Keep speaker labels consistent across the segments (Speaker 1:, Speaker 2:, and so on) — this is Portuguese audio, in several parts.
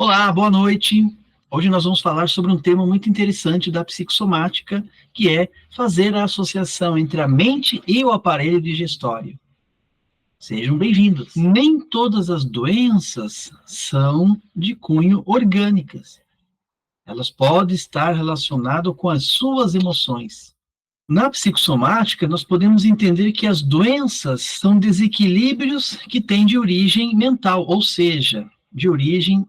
Speaker 1: Olá, boa noite. Hoje nós vamos falar sobre um tema muito interessante da psicossomática, que é fazer a associação entre a mente e o aparelho digestório. Sejam bem-vindos. Nem todas as doenças são de cunho orgânicas. Elas podem estar relacionadas com as suas emoções. Na psicossomática, nós podemos entender que as doenças são desequilíbrios que têm de origem mental, ou seja, de origem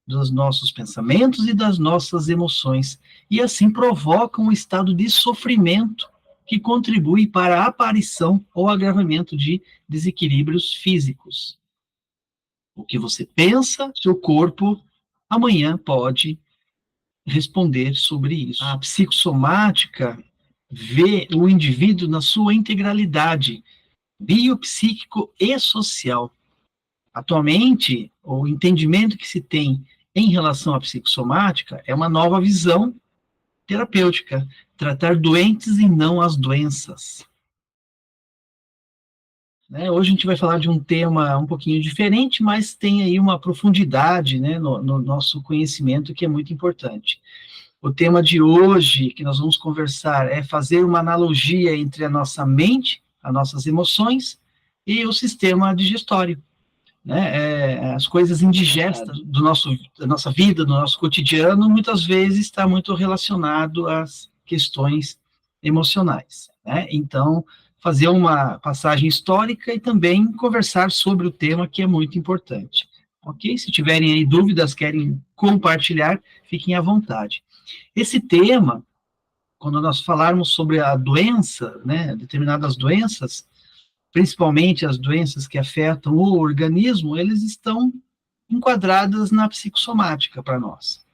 Speaker 1: dos nossos pensamentos e das nossas emoções, e assim provocam um estado de sofrimento que contribui para a aparição ou agravamento de desequilíbrios físicos. O que você pensa, seu corpo amanhã pode responder sobre isso. A psicossomática vê o indivíduo na sua integralidade biopsíquico e social. Atualmente, o entendimento que se tem em relação à psicossomática é uma nova visão terapêutica, tratar doentes e não as doenças. Hoje a gente vai falar de um tema um pouquinho diferente, mas tem aí uma profundidade, no nosso conhecimento que é muito importante. O tema de hoje que nós vamos conversar é fazer uma analogia entre a nossa mente, as nossas emoções e o sistema digestório. As coisas indigestas da nossa vida, do nosso cotidiano, muitas vezes está muito relacionado às questões emocionais. Então, fazer uma passagem histórica e também conversar sobre o tema, que é muito importante. Ok? Se tiverem aí dúvidas, querem compartilhar, fiquem à vontade. Esse tema, quando nós falarmos sobre a doença, determinadas doenças, principalmente as doenças que afetam o organismo, eles estão enquadradas na psicossomática para nós.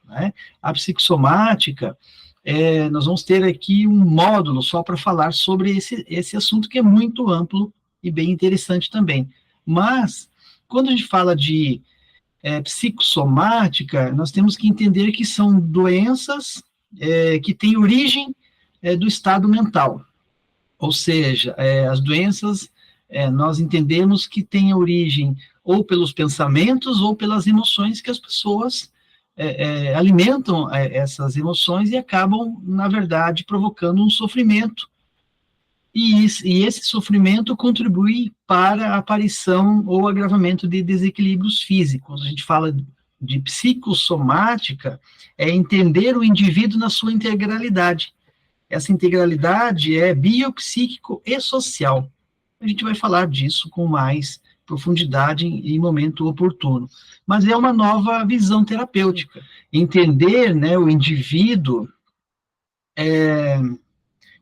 Speaker 1: A psicossomática, nós vamos ter aqui um módulo só para falar sobre esse assunto, que é muito amplo e bem interessante também. Mas, quando a gente fala de psicossomática, nós temos que entender que são doenças que têm origem do estado mental. Ou seja, as doenças, nós entendemos que têm origem ou pelos pensamentos ou pelas emoções que as pessoas alimentam essas emoções e acabam, na verdade, provocando um sofrimento. E esse sofrimento contribui para a aparição ou agravamento de desequilíbrios físicos. Quando a gente fala de psicossomática, é entender o indivíduo na sua integralidade. Essa integralidade é biopsíquico e social. A gente vai falar disso com mais profundidade em momento oportuno. Mas é uma nova visão terapêutica. Entender o indivíduo,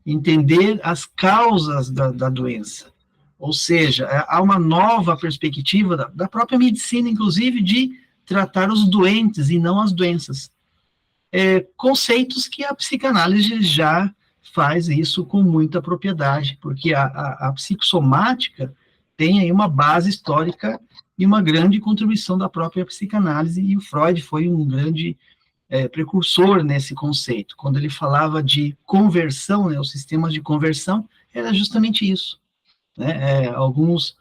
Speaker 1: entender as causas da doença. Ou seja, há uma nova perspectiva da própria medicina, inclusive, de tratar os doentes e não as doenças. Conceitos que a psicanálise já faz isso com muita propriedade, porque a psicossomática tem aí uma base histórica e uma grande contribuição da própria psicanálise, e o Freud foi um grande precursor nesse conceito. Quando ele falava de conversão, os sistemas de conversão, era justamente isso. Alguns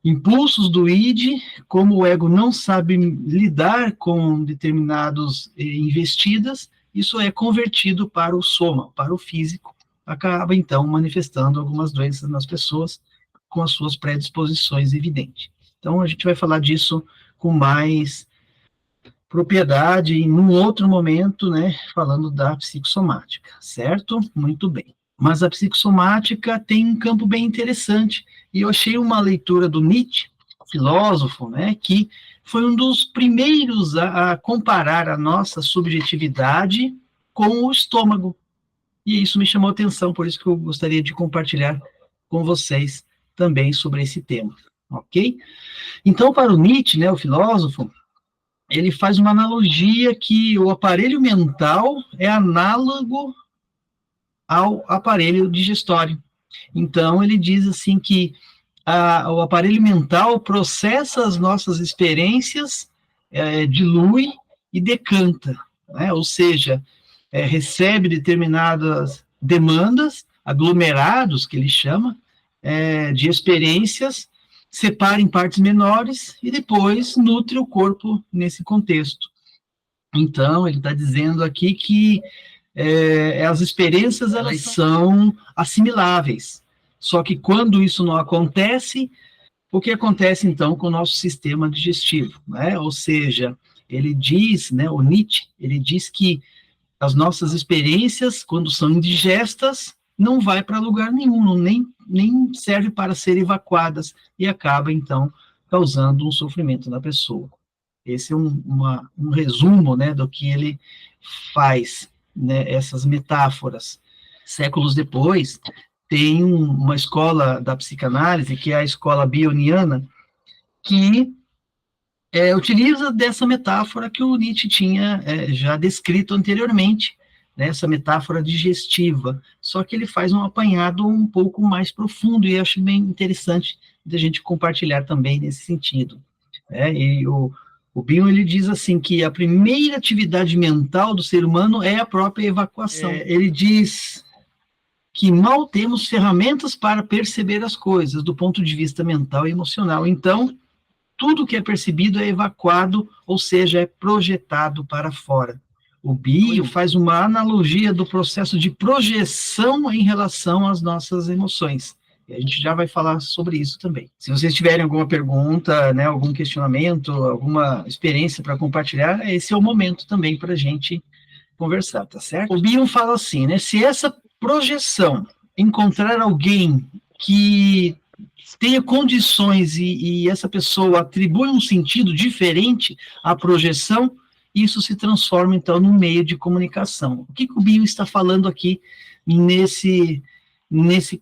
Speaker 1: impulsos do id, como o ego não sabe lidar com determinados investidas, isso é convertido para o soma, para o físico, acaba então manifestando algumas doenças nas pessoas com as suas predisposições evidentes. Então a gente vai falar disso com mais propriedade em um outro momento, falando da psicossomática, certo? Muito bem. Mas a psicossomática tem um campo bem interessante, e eu achei uma leitura do Nietzsche, filósofo, que foi um dos primeiros a comparar a nossa subjetividade com o estômago, e isso me chamou a atenção, por isso que eu gostaria de compartilhar com vocês também sobre esse tema, ok? Então, para o Nietzsche, o filósofo, ele faz uma analogia que o aparelho mental é análogo ao aparelho digestório. Então, ele diz assim que o aparelho mental processa as nossas experiências, dilui e decanta, ou seja, recebe determinadas demandas, aglomerados, que ele chama, de experiências, separa em partes menores e depois nutre o corpo nesse contexto. Então, ele está dizendo aqui que as experiências, elas são assimiláveis. Só que quando isso não acontece, o que acontece, então, com o nosso sistema digestivo, né? Ou seja, ele diz, né, o Nietzsche, ele diz que as nossas experiências, quando são indigestas, não vai para lugar nenhum, nem serve para ser evacuadas, e acaba, então, causando um sofrimento na pessoa. Esse é um resumo, né, do que ele faz, né, essas metáforas. Séculos depois, tem uma escola da psicanálise, que é a escola bioniana, que utiliza dessa metáfora que o Nietzsche tinha já descrito anteriormente, né, essa metáfora digestiva, só que ele faz um apanhado um pouco mais profundo, e acho bem interessante de a gente compartilhar também nesse sentido. E o Bion, ele diz assim, que a primeira atividade mental do ser humano é a própria evacuação. Ele diz que mal temos ferramentas para perceber as coisas do ponto de vista mental e emocional. Então, tudo que é percebido é evacuado, ou seja, é projetado para fora. O Bion faz uma analogia do processo de projeção em relação às nossas emoções. E a gente já vai falar sobre isso também. Se vocês tiverem alguma pergunta, né, algum questionamento, alguma experiência para compartilhar, esse é o momento também para a gente conversar, tá certo? O Bion fala assim, né, se essa projeção encontrar alguém que tenha condições e essa pessoa atribui um sentido diferente à projeção, isso se transforma, então, num meio de comunicação. O que o Bion está falando aqui nesse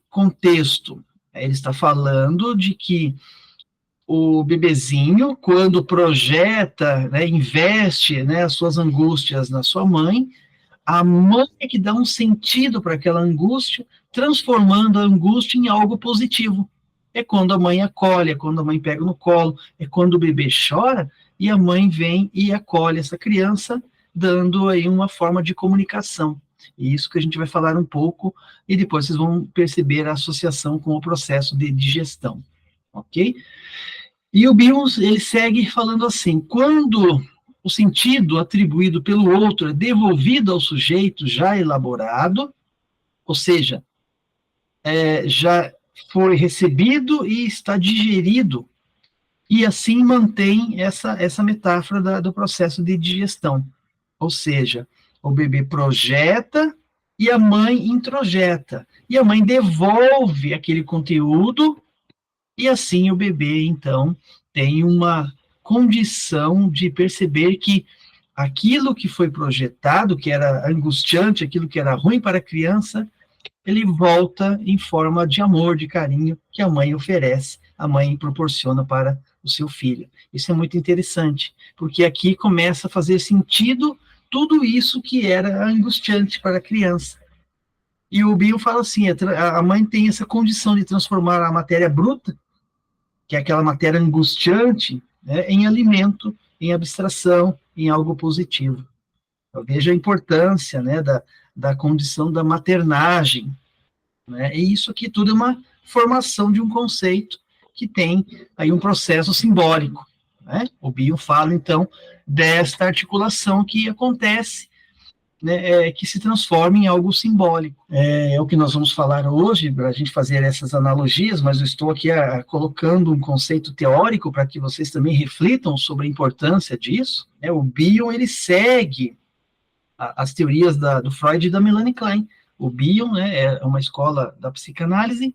Speaker 1: contexto? Ele está falando de que o bebezinho, quando projeta, né, investe, né, as suas angústias na sua mãe, a mãe é que dá um sentido para aquela angústia, transformando a angústia em algo positivo. É quando a mãe acolhe, é quando a mãe pega no colo, é quando o bebê chora e a mãe vem e acolhe essa criança, dando aí uma forma de comunicação. E isso que a gente vai falar um pouco, e depois vocês vão perceber a associação com o processo de digestão, ok? E o Bion, ele segue falando assim, quando o sentido atribuído pelo outro é devolvido ao sujeito já elaborado, ou seja, já foi recebido e está digerido, e assim mantém essa metáfora do processo de digestão. Ou seja, o bebê projeta e a mãe introjeta, e a mãe devolve aquele conteúdo, e assim o bebê, então, tem uma condição de perceber que aquilo que foi projetado, que era angustiante, aquilo que era ruim para a criança, ele volta em forma de amor, de carinho, que a mãe oferece, a mãe proporciona para o seu filho. Isso é muito interessante, porque aqui começa a fazer sentido tudo isso que era angustiante para a criança. E o Bion fala assim, a mãe tem essa condição de transformar a matéria bruta, que é aquela matéria angustiante, né, em alimento, em abstração, em algo positivo. Eu vejo a importância, né, da condição da maternagem, né, e isso aqui tudo é uma formação de um conceito que tem aí um processo simbólico, né? O Bion fala, então, desta articulação que acontece, né, que se transforma em algo simbólico. É o que nós vamos falar hoje, para a gente fazer essas analogias, mas eu estou aqui colocando um conceito teórico para que vocês também reflitam sobre a importância disso. O Bion, ele segue as teorias do Freud e da Melanie Klein. O Bion, né, é uma escola da psicanálise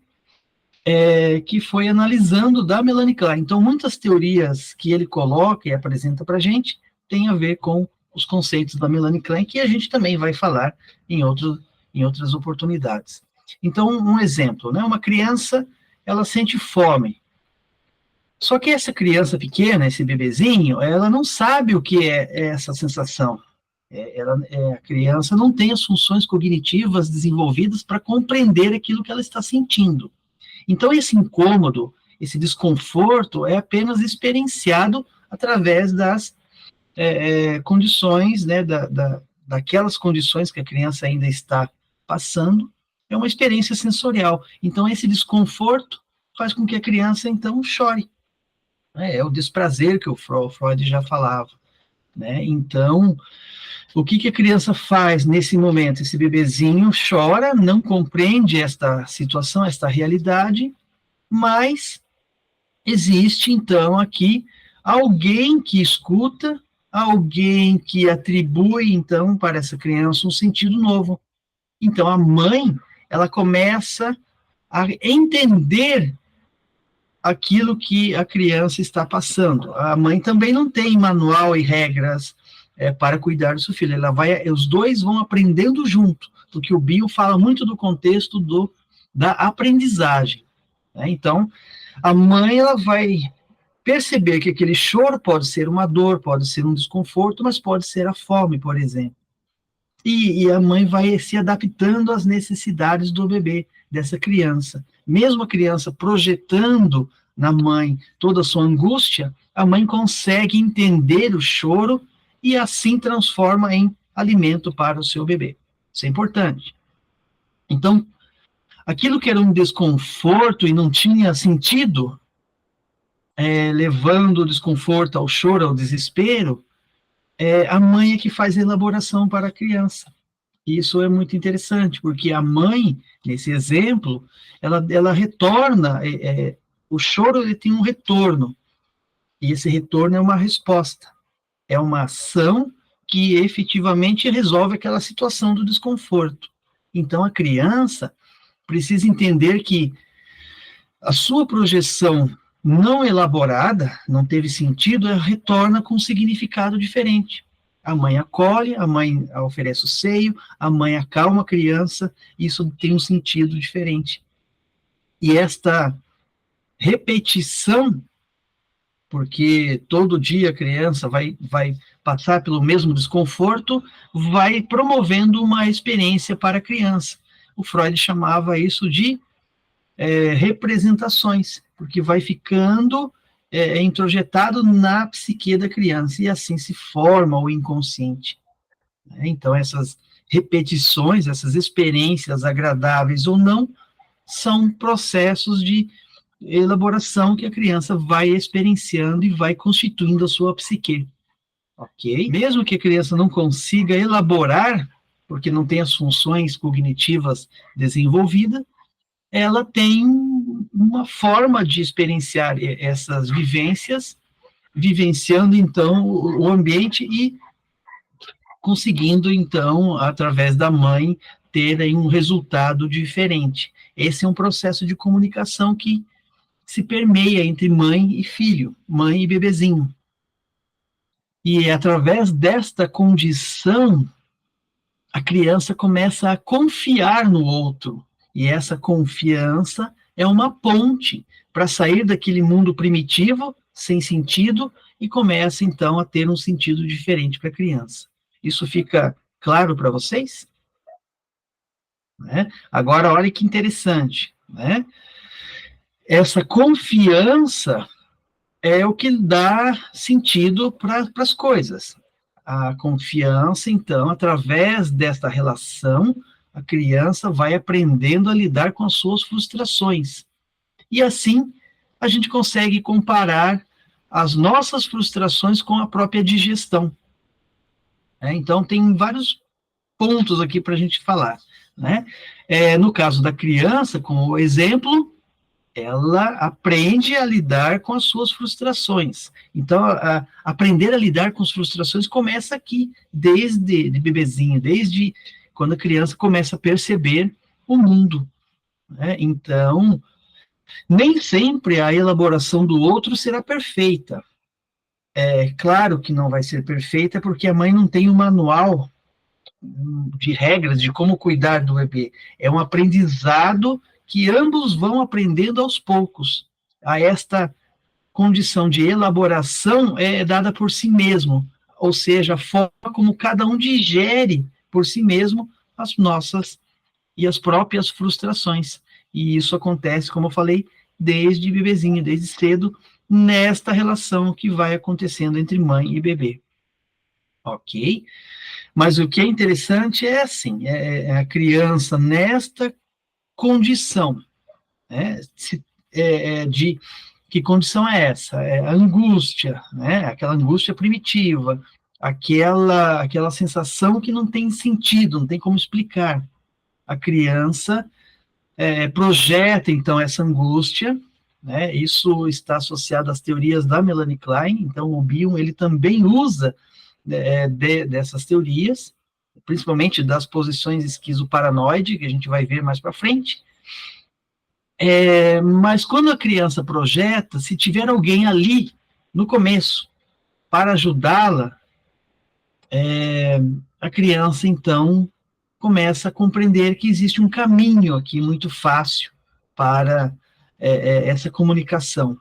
Speaker 1: que foi analisando da Melanie Klein. Então, muitas teorias que ele coloca e apresenta para a gente têm a ver com os conceitos da Melanie Klein, que a gente também vai falar em outras oportunidades. Então, um exemplo, né? Uma criança, ela sente fome. Só que essa criança pequena, esse bebezinho, ela não sabe o que é essa sensação. A criança não tem as funções cognitivas desenvolvidas para compreender aquilo que ela está sentindo. Então, esse incômodo, esse desconforto é apenas experienciado através das condições, né, daquelas condições que a criança ainda está passando, é uma experiência sensorial. Então, esse desconforto faz com que a criança, então, chore. É o desprazer que o Freud já falava. né? Então, o que a criança faz nesse momento? Esse bebezinho chora, não compreende esta situação, esta realidade, mas existe, então, aqui alguém que escuta, alguém que atribui, então, para essa criança um sentido novo. Então, a mãe, ela começa a entender aquilo que a criança está passando. A mãe também não tem manual e regras para cuidar do seu filho. Os dois vão aprendendo junto, porque o Bio fala muito do contexto da aprendizagem, né? Então, a mãe, ela vai perceber que aquele choro pode ser uma dor, pode ser um desconforto, mas pode ser a fome, por exemplo. E a mãe vai se adaptando às necessidades do bebê, dessa criança. Mesmo a criança projetando na mãe toda a sua angústia, a mãe consegue entender o choro e assim transforma em alimento para o seu bebê. Isso é importante. Então, aquilo que era um desconforto e não tinha sentido, levando o desconforto ao choro, ao desespero, a mãe é que faz a elaboração para a criança. Isso é muito interessante, porque a mãe, nesse exemplo, ela retorna, o choro ele tem um retorno, e esse retorno é uma resposta, é uma ação que efetivamente resolve aquela situação do desconforto. Então, a criança precisa entender que a sua projeção não elaborada, não teve sentido, ela retorna com um significado diferente. A mãe acolhe, a mãe oferece o seio, a mãe acalma a criança, isso tem um sentido diferente. E esta repetição, porque todo dia a criança vai passar pelo mesmo desconforto, vai promovendo uma experiência para a criança. O Freud chamava isso de representações, porque vai ficando introjetado na psique da criança, e assim se forma o inconsciente. Então, essas repetições, essas experiências agradáveis ou não, são processos de elaboração que a criança vai experienciando e vai constituindo a sua psique. Ok? Mesmo que a criança não consiga elaborar, porque não tem as funções cognitivas desenvolvidas, ela tem uma forma de experienciar essas vivências, vivenciando, então, o ambiente e conseguindo, então, através da mãe, ter aí um resultado diferente. Esse é um processo de comunicação que se permeia entre mãe e filho, mãe e bebezinho. E através desta condição, a criança começa a confiar no outro. E essa confiança é uma ponte para sair daquele mundo primitivo, sem sentido, e começa, então, a ter um sentido diferente para a criança. Isso fica claro para vocês? Né? Agora, olha que interessante, né? Essa confiança é o que dá sentido para as coisas. A confiança, então, através desta relação, a criança vai aprendendo a lidar com as suas frustrações. E assim, a gente consegue comparar as nossas frustrações com a própria digestão. Então, tem vários pontos aqui para a gente falar, né? No caso da criança, como exemplo, ela aprende a lidar com as suas frustrações. Então, aprender a lidar com as frustrações começa aqui, desde de bebezinho, desde quando a criança começa a perceber o mundo, né? Então, nem sempre a elaboração do outro será perfeita. É claro que não vai ser perfeita, porque a mãe não tem um manual de regras de como cuidar do bebê. É um aprendizado que ambos vão aprendendo aos poucos. A esta condição de elaboração é dada por si mesmo, ou seja, a forma como cada um digere por si mesmo as nossas e as próprias frustrações. E isso acontece, como eu falei, desde bebezinho, desde cedo, nesta relação que vai acontecendo entre mãe e bebê. Ok? Mas o que é interessante é assim, a criança nesta condição, né, de que condição é essa? É a angústia, né, aquela angústia primitiva, aquela sensação que não tem sentido, não tem como explicar. A criança projeta, então, essa angústia, né? Isso está associado às teorias da Melanie Klein, então o Bion, ele também usa dessas teorias, principalmente das posições esquizoparanoide, que a gente vai ver mais para frente. Mas quando a criança projeta, se tiver alguém ali, no começo, para ajudá-la, a criança, então, começa a compreender que existe um caminho aqui muito fácil para essa comunicação.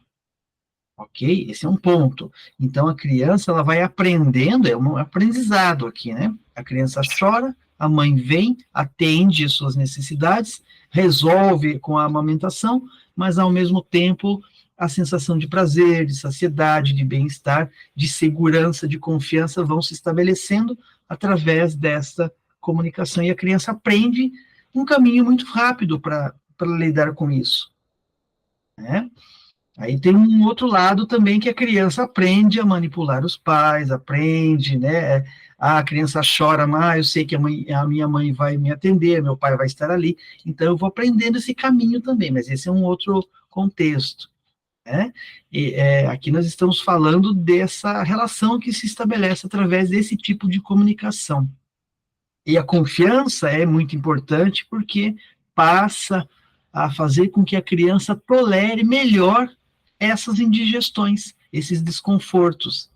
Speaker 1: Ok? Esse é um ponto. Então, a criança, ela vai aprendendo, é um aprendizado aqui, né? A criança chora, a mãe vem, atende as suas necessidades, resolve com a amamentação, mas, ao mesmo tempo, a sensação de prazer, de saciedade, de bem-estar, de segurança, de confiança vão se estabelecendo através dessa comunicação. E a criança aprende um caminho muito rápido para lidar com isso, né? Aí tem um outro lado também, que a criança aprende a manipular os pais, aprende, né? A criança chora, mas eu sei que a minha mãe vai me atender, meu pai vai estar ali, então eu vou aprendendo esse caminho também, mas esse é um outro contexto, né? E aqui nós estamos falando dessa relação que se estabelece através desse tipo de comunicação. E a confiança é muito importante porque passa a fazer com que a criança tolere melhor essas indigestões, esses desconfortos.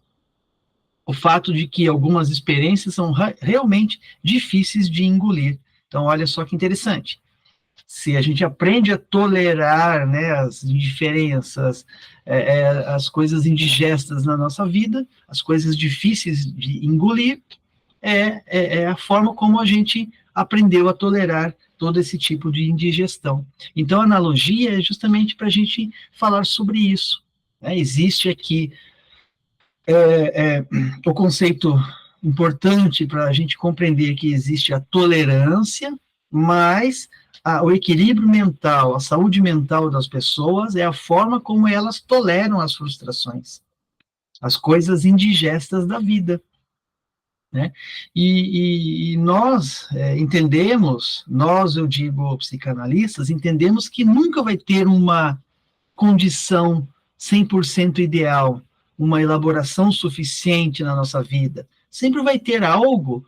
Speaker 1: O fato de que algumas experiências são realmente difíceis de engolir. Então, olha só que interessante. Se a gente aprende a tolerar, né, as indiferenças, as coisas indigestas na nossa vida, as coisas difíceis de engolir, é a forma como a gente aprendeu a tolerar todo esse tipo de indigestão. Então, a analogia é justamente para a gente falar sobre isso, né? Existe aqui o conceito importante para a gente compreender que existe a tolerância, mas o equilíbrio mental, a saúde mental das pessoas é a forma como elas toleram as frustrações, as coisas indigestas da vida, né? E nós entendemos, eu digo psicanalistas, entendemos que nunca vai ter uma condição 100% ideal, uma elaboração suficiente na nossa vida. Sempre vai ter algo,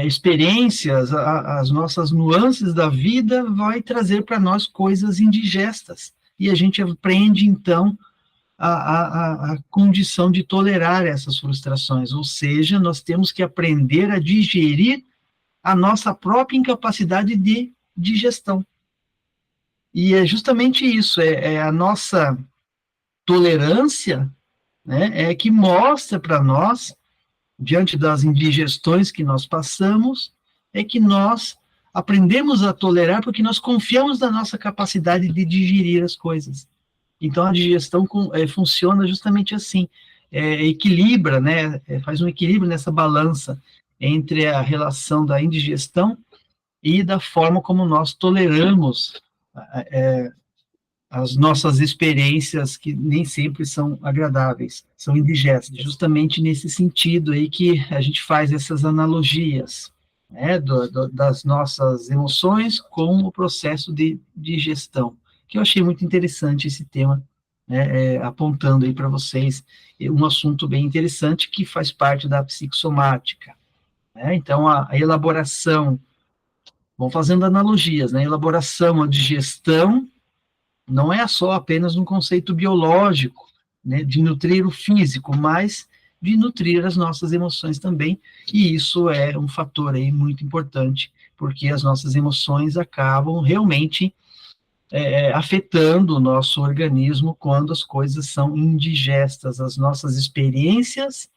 Speaker 1: experiências, as nossas nuances da vida vai trazer para nós coisas indigestas. E a gente aprende, então, a condição de tolerar essas frustrações, ou seja, nós temos que aprender a digerir a nossa própria incapacidade de digestão. E é justamente isso, a nossa tolerância, né, que mostra para nós, diante das indigestões que nós passamos, que nós aprendemos a tolerar porque nós confiamos na nossa capacidade de digerir as coisas. Então, a digestão funciona justamente assim, equilibra, né, faz um equilíbrio nessa balança entre a relação da indigestão e da forma como nós toleramos as nossas experiências, que nem sempre são agradáveis, são indigestas. Justamente nesse sentido aí que a gente faz essas analogias, né, das nossas emoções com o processo de digestão, que eu achei muito interessante esse tema, né, apontando aí para vocês um assunto bem interessante que faz parte da psicossomática, né? Então, a elaboração, vão fazendo analogias, né? A elaboração, a digestão, não é só apenas um conceito biológico, né, de nutrir o físico, mas de nutrir as nossas emoções também, e isso é um fator aí muito importante, porque as nossas emoções acabam realmente afetando o nosso organismo quando as coisas são indigestas, as nossas experiências,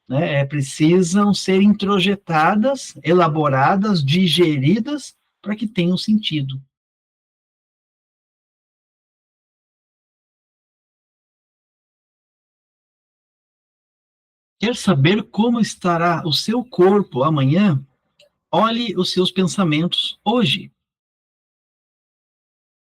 Speaker 1: né, precisam ser introjetadas, elaboradas, digeridas, para que tenham sentido. Quer saber como estará o seu corpo amanhã? Olhe os seus pensamentos hoje.